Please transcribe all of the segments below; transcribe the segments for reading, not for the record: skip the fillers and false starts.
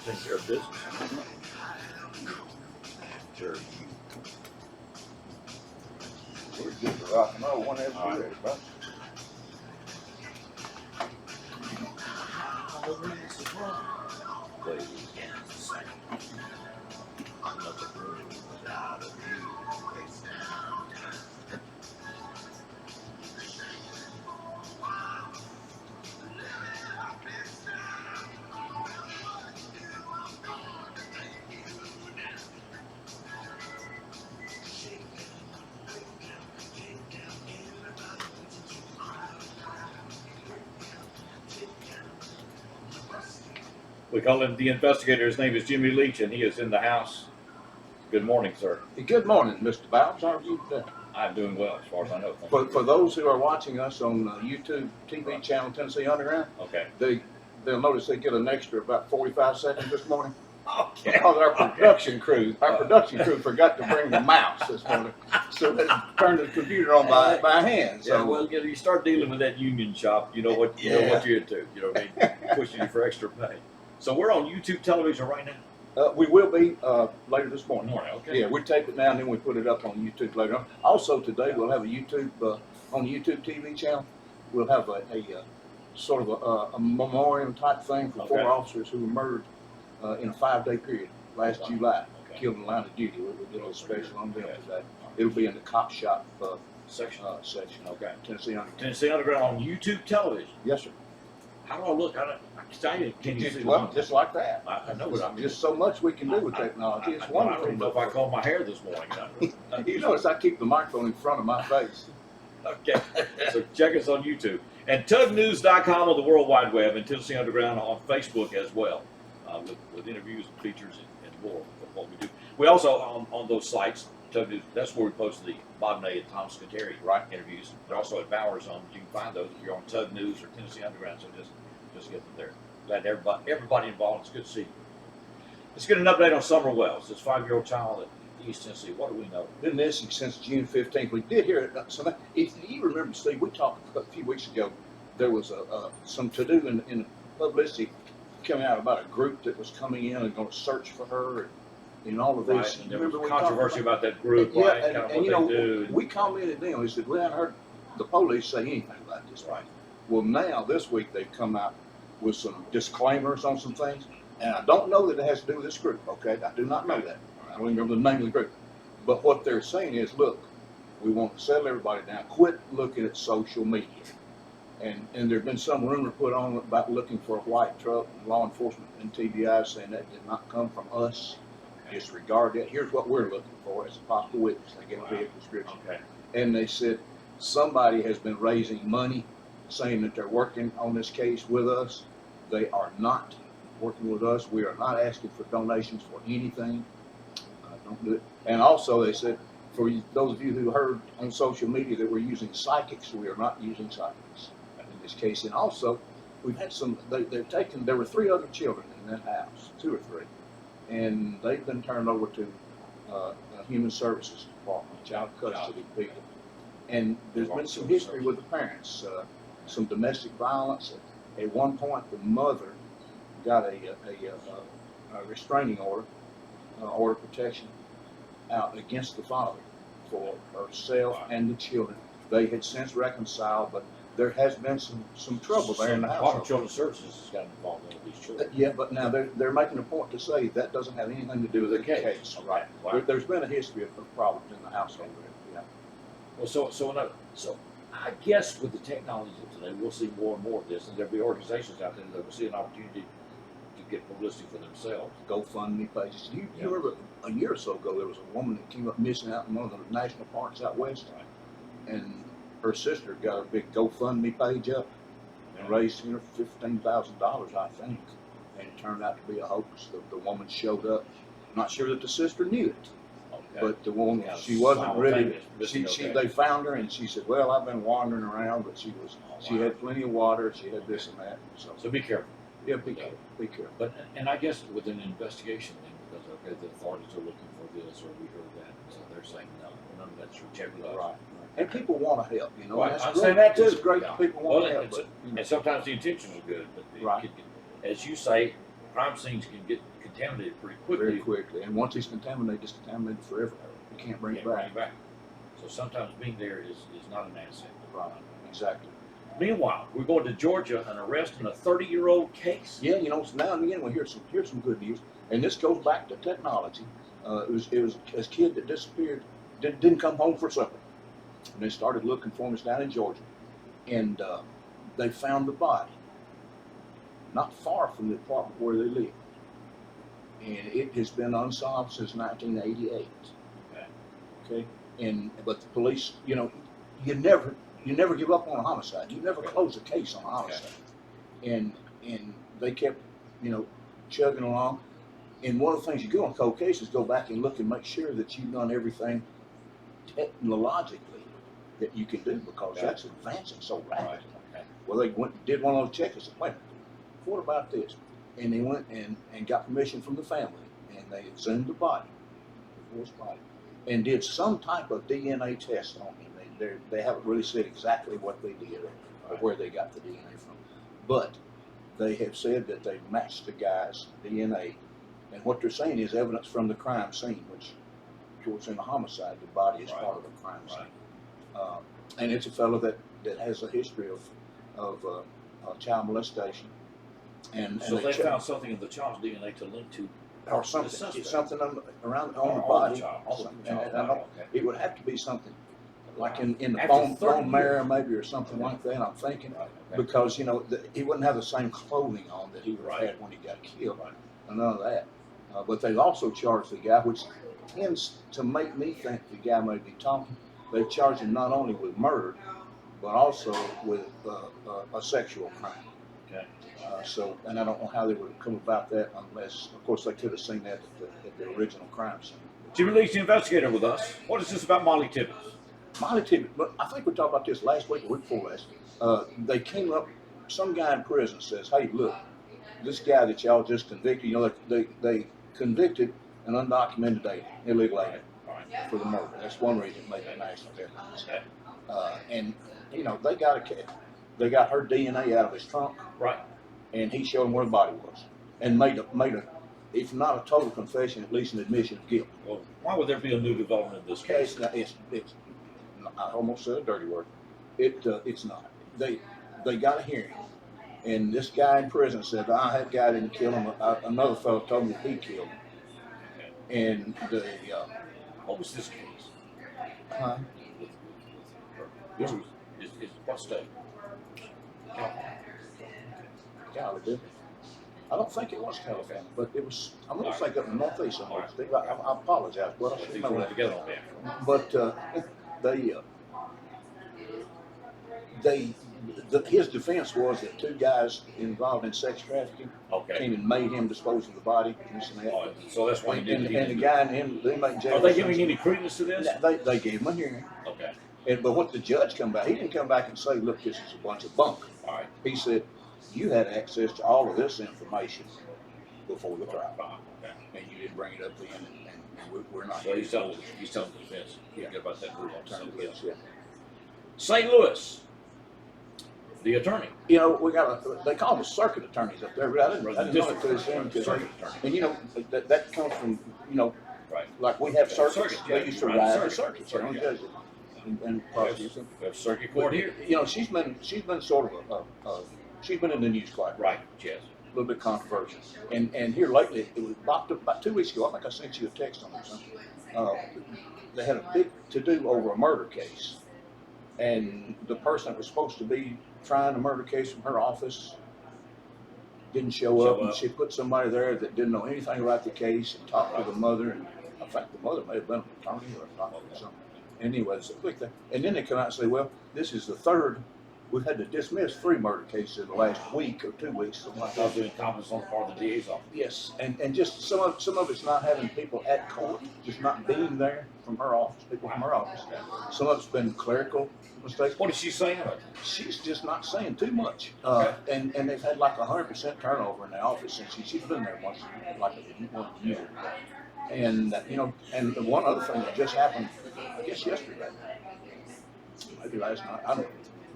take care of business. Sure. We're good to rock and roll whenever All right. you're ready, bro. Please. Nothing room without a view. We call him the investigator. His name is Jimmy Leach, and he is in the house. Good morning, sir. Good morning, Mr. Bowers. How are you today? I'm doing well, as far as I know. For those who are watching us on YouTube TV channel Tennessee Underground, Okay. they'll notice they get an extra about 45 seconds this morning. Okay. Because our production crew forgot to bring the mouse this morning, so they turned the computer on by hand. So Yeah, well, you start dealing with that union shop, you know what you're into. You know what I mean? Pushing you for extra pay. So we're on YouTube television right now. we will be later this morning. Okay. Yeah, we tape it now and then we put it up on YouTube later on. Also today we'll have a YouTube on the YouTube TV channel. We'll have a sort of a memorial type thing for 4 officers who were murdered in a 5-day period last July, killed in the line of duty. We did a little special on them today. It'll be in the cop shop section. Okay. Tennessee Underground. Tennessee Underground on YouTube television. Yes, sir. How do I look? Can you see? Well, just like that. I know what I mean. Just so much we can do with technology. It's I wonderful. don't know if I combed my hair this morning. You notice I keep the microphone in front of my face. Okay, so check us on YouTube. And tugnews.com on the World Wide Web, and Tennessee Underground on Facebook as well, with interviews and features and more of what we do. We also, on those sites, Tug News, that's where we post the Bodney and Tom Scuteri interviews. They're also at Bowers on. You can find those if you're on Tug News or Tennessee Underground, so just get them there. Glad everybody involved. It's good to see you. Let's get an update on Summer Wells, this 5-year-old child at East Tennessee. What do we know? Been missing since June 15th. We did hear some. If you remember, Steve, we talked a few weeks ago. There was some to-do in publicity coming out about a group that was coming in and going to search for her and all of this. Right. And there was controversy about that group, yeah, right? And kind of you what know, they do. we commented then. We said we hadn't heard the police say anything about this. Right. Well, now this week they've come out with some disclaimers on some things, and I don't know that it has to do with this group. Okay, I do not know that. I don't remember the name of the group. But what they're saying is, look, we want to settle everybody down. Quit looking at social media. And there's been some rumor put on about looking for a white truck, and law enforcement and TBI saying that did not come from us. Disregard that. Here's what we're looking for as a possible witness. They get a vehicle description. Okay. And they said somebody has been raising money, saying that they're working on this case with us. They are not working with us. We are not asking for donations for anything. Don't do it. And also they said, for those of you who heard on social media that we're using psychics, we are not using psychics in this case. And also, we've had some, there were 3 other children in that house, 2 or 3, and they've been turned over to Human Services Department, child custody people. And there's been some history with the parents, some domestic violence. At one point, the mother got a restraining order of protection out against the father for herself and the children. They had since reconciled, but there has been some trouble there in the house. Department of Children's Services has got involved in these children. Yeah, but now they're making a point to say that doesn't have anything to do with the case. Right. Wow. There's been a history of problems in the household. Yeah. Well, so I guess with the technology of today, we'll see more and more of this, and there'll be organizations out there that will see an opportunity to get publicity for themselves. GoFundMe pages. You remember a year or so ago there was a woman that came up missing out in one of the national parks out west, and her sister got a big GoFundMe page up and raised $15,000, I think, and it turned out to be a hoax. The woman showed up. Not sure that the sister knew it. But the woman, she wasn't really. They found her, and she said, "Well, I've been wandering around, but she had plenty of water. She had this and that." So be careful. Yeah, be careful. Be careful. But I guess with an investigation, then, because the authorities are looking for this or we heard that, so they're saying no, none of that's jeopardized. Right. And people want to help, you know. Right. That's I understand that too. It's great that people want to help. And sometimes the intention is good, but as you say, crime scenes could contaminated pretty quickly. Very quickly. And once it's contaminated, it's contaminated forever. You can't bring it back. So sometimes being there is not an asset. Right. Exactly. Meanwhile, we're going to Georgia, an arrest in a 30-year-old case. Yeah, you know, now and again we hear some good news, and this goes back to technology. It was a kid that disappeared, didn't come home for supper, and they started looking for him. It's down in Georgia, and they found the body not far from the apartment where they lived, and it has been unsolved since 1988. Okay, but the police, you know, you never give up on a homicide. You never close a case on a homicide. And they kept, you know, chugging along. And one of the things you do on cold cases, go back and look and make sure that you've done everything technologically that you can do, because that's advancing so rapidly. Well, they did one of those checks and said, wait, what about this? And they went and got permission from the family, and they exhumed the body, the divorced body, and did some type of DNA test on him. They haven't really said exactly what they did or where they got the DNA from, but they have said that they matched the guy's DNA, and what they're saying is evidence from the crime scene, which, of course, in a homicide, the body is part of the crime scene. And it's a fellow that has a history of child molestation. And so they found something in the child's DNA to link to, or something around on the body. It would have to be something like in the bone marrow maybe, or something like that, I'm thinking, because, you know, he wouldn't have the same clothing on that he would have had when he got killed, and none of that. But they've also charged the guy, which tends to make me think the guy may be talking. They've charged him not only with murder, but also with a sexual crime. So, and I don't know how they would have come about that, unless, of course, they could have seen that at the original crime scene. Jimmy Leach, the investigator, with us. What is this about Molly Tibbetts? Molly Tibbetts, but I think we talked about this last week or week before last. They came up, some guy in prison says, hey, look, this guy that y'all just convicted, you know, they convicted an undocumented alien, illegal alien, for the murder. That's one reason it made the national headlines. And, you know, they got her DNA out of his trunk. Right. And he showed them where the body was, and made a, if not a total confession, at least an admission of guilt. Well, why would there be a new development in this case? It's I almost said a dirty word. It's not. They got a hearing, and this guy in prison said, that guy didn't kill him. Another fellow told me that he killed him. And what was this case? This was what state? California. I don't think it was California, but it was. I'm going to think up in the Northeast somewhere. I apologize, but I should know that. But his defense was that two guys involved in sex trafficking came and made him dispose of the body. So that's why he did. And the guy and the inmate in jail. Are they giving any credence to this? They gave him a hearing. Okay. But what the judge come back, he didn't come back and say, look, this is a bunch of bunk. All right. He said, you had access to all of this information before the trial, and you didn't bring it up then, and we're not. So he's telling the defense. Get about that group alternative. Yeah. St. Louis, the attorney. You know, they call them circuit attorneys up there, but I didn't know it to him. And you know, that comes from, you know, like we have circuits. They used to ride the circuits, you know, judges and prosecutors. We have circuit court here. You know, she's been sort of she's been in the news quite a bit. Right. Yes. A little bit controversial. And here lately, it was about 2 weeks ago. I think I sent you a text on it or something. They had a big to-do over a murder case, and the person that was supposed to be trying the murder case from her office didn't show up, and she put somebody there that didn't know anything about the case and talked to the mother, and I think the mother may have been an attorney or a doctor or something. Anyways, and then they come out and say, well, this is the third. We've had to dismiss 3 murder cases in the last week or 2 weeks, something like that. Incompetence on the part of the DA's office. Yes, and just some of it's not having people at court, just not being there from her office, people from her office. Some of it's been clerical mistakes. What is she saying? She's just not saying too much. And they've had like 100% turnover in the office since she's been there once, like a year. And you know, and the one other thing that just happened, I guess yesterday, maybe last night, I don't know.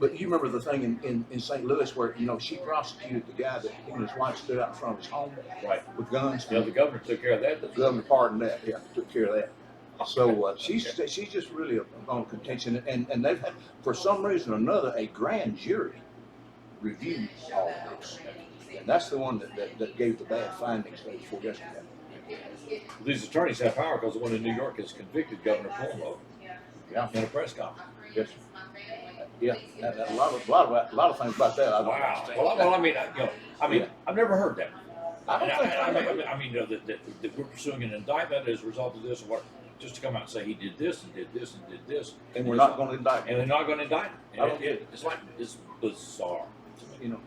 But you remember the thing in St. Louis where, you know, she prosecuted the guy that he and his wife stood out in front of his home Right. with guns. Yeah, the governor took care of that. The governor pardoned that. Yeah, took care of that. So she's Okay. she's just really on contention, and they've had, for some reason or another, a grand jury reviewed all of this, and that's the one that gave the bad findings day before yesterday. These attorneys have power because the one in New York has convicted Governor Cuomo Yeah. in a press conference. Yes. Yeah, and a lot of things about that I don't Wow. understand. Well, I mean, Yeah. I've never heard that. I don't think I mean, that we're pursuing an indictment as a result of this, or what? Just to come out and say he did this and did this and did this, and we're not going to indict and they're not going to indict him. I don't get it. It's bizarre. You know,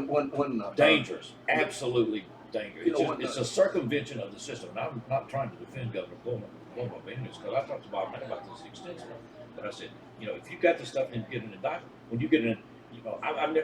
when Dangerous, absolutely dangerous. You know, It's a circumvention of the system. And I'm not trying to defend Governor Cuomo by any means, because I talked to Bob Mann about this extensively. But I said, you know, if you got this stuff and you get an indictment, when you get an, you know,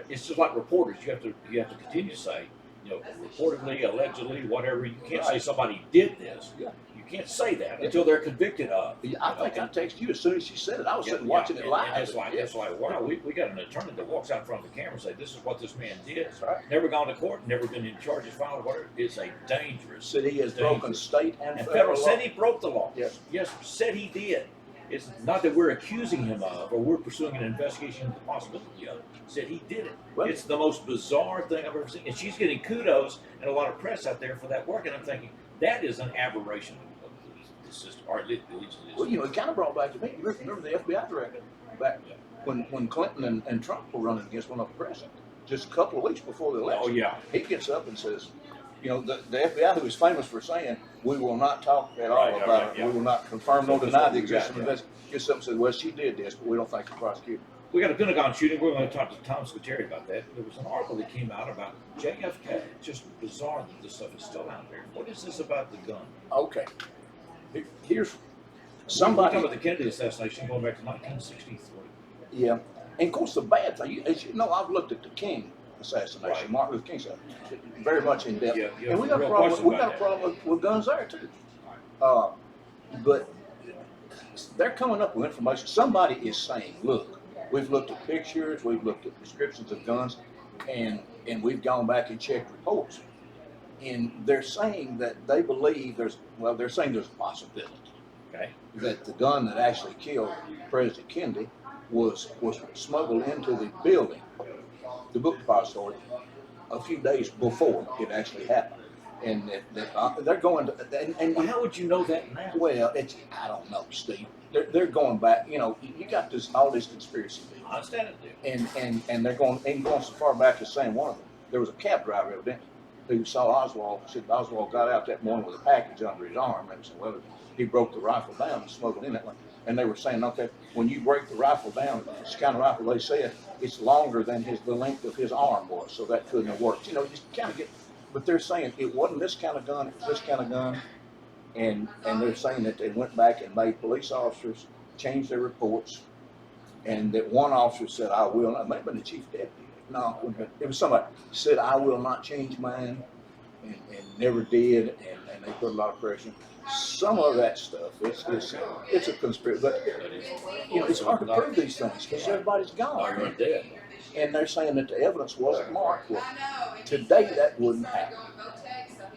it's just like reporters. You have to continue to say, you know, reportedly, allegedly, whatever. You can't say somebody did this. Yeah. You can't say that until they're convicted of. I think I texted you as soon as she said it. I was sitting watching it live. And it's like, wow, we got an attorney that walks out in front of the camera and say, this is what this man did. That's right. Never gone to court, never been in charges filed, whatever. It's a dangerous. Said he has broken state and federal. law. Said he broke the law. Yes. Yes, said he did. It's not that we're accusing him of, or we're pursuing an investigation of the possibility of. Said he did it. Well, it's the most bizarre thing I've ever seen. And she's getting kudos and a lot of press out there for that work. And I'm thinking, that is an aberration of the system, or at least it is. Well, you know, it kind of brought back to me. You remember the FBI director back when Clinton and Trump were running against one of the president, just a couple of weeks before the election. Oh, yeah. He gets up and says, you know, the FBI, who is famous for saying, we will not talk at all about it. We will not confirm nor deny the existence of this. Gets up and says, well, she did this, but we don't think the prosecutor. We got a Pentagon shooting. We're going to talk to Tom Scuteri about that. There was an article that came out about JFK. It's just bizarre that this stuff is still out there. What is this about the gun? Okay. Here's We're somebody. talking about the Kennedy assassination going back to 1963. Yeah. And of course, the bad thing, as you know, I've looked at the King assassination, Right. Martin Luther King assassination, very much in depth. Yeah, and we got a real problem. question We got about a problem with guns there too. But they're coming up with information. Somebody is saying, look, we've looked at pictures, we've looked at descriptions of guns, and we've gone back and checked reports. And they're saying that they believe they're saying there's a possibility that the gun that actually killed President Kennedy was smuggled into the building, the book depository, a few days before it actually happened. And that they're going to, and Well, how would you know that now? well, I don't know, Steve. They're going back. You know, you got all this conspiracy theory. I understand it, dude. And they're going so far back as saying one of them. There was a cab driver evidently who saw Oswald. Said Oswald got out that morning with a package under his arm, and said, well, he broke the rifle down and smuggled in that one. And they were saying, okay, when you break the rifle down, it's kind of rifle they said it's longer than the length of his arm was, so that couldn't have worked. You know, just kind of get. But they're saying it wasn't this kind of gun, it was this kind of gun. And they're saying that they went back and made police officers change their reports. And that one officer said, I will not, maybe the chief deputy. No, it was somebody said, I will not change mine, and never did. And they put a lot of pressure. Some of that stuff, it's a conspiracy. But, you know, it's hard to prove these things because everybody's gone. You're dead. And they're saying that the evidence wasn't marked. Well, today that wouldn't happen.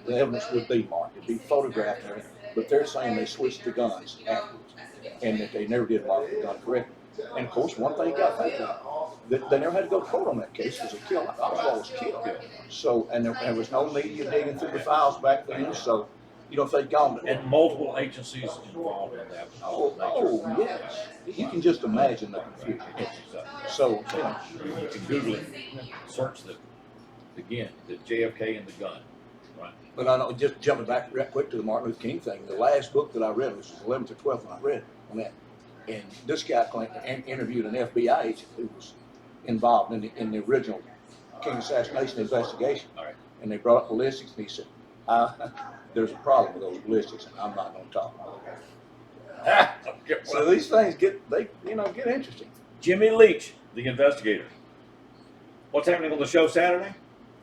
The evidence would be marked. It'd be photographed and everything. But they're saying they switched the guns afterwards and that they never did mark the gun correctly. And of course, one thing got paid that they never had to go to court on that case because Oswald was killed. So, and there was no media digging through the files back then. So, you know, if they'd gone to And multiple agencies involved in that. oh yes, you can just imagine the confusion. So, you know, You can Google it, search the JFK and the gun. Right. but I know, just jumping back real quick to the Martin Luther King thing, the last book that I read, which was 11th or 12th one I read on that, and this guy interviewed an FBI agent who was involved in the original King assassination investigation. All right. And they brought up ballistics, and he said, there's a problem with those ballistics, and I'm not going to talk about it. So these things get interesting. Jimmy Leach, the investigator. What's happening on the show Saturday?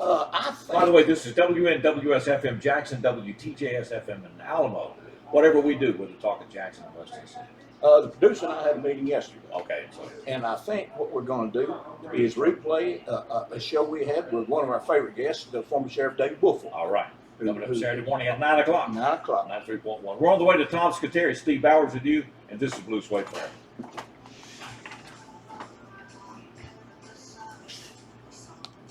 I think. By the way, this is WNWS FM Jackson, WTJS FM in Alamo. Whatever we do, we're the talk of Jackson and West Tennessee. The producer and I had a meeting yesterday. Okay, so And I think what we're gonna do is replay a show we had with one of our favorite guests, the former Sheriff David Buffalo. all right. Coming up Who- Saturday morning at 9 o'clock. 9 o'clock. 93.1. We're on the way to Tom Scuteri. Steve Bowers with you, and this is Blue Suede Fire.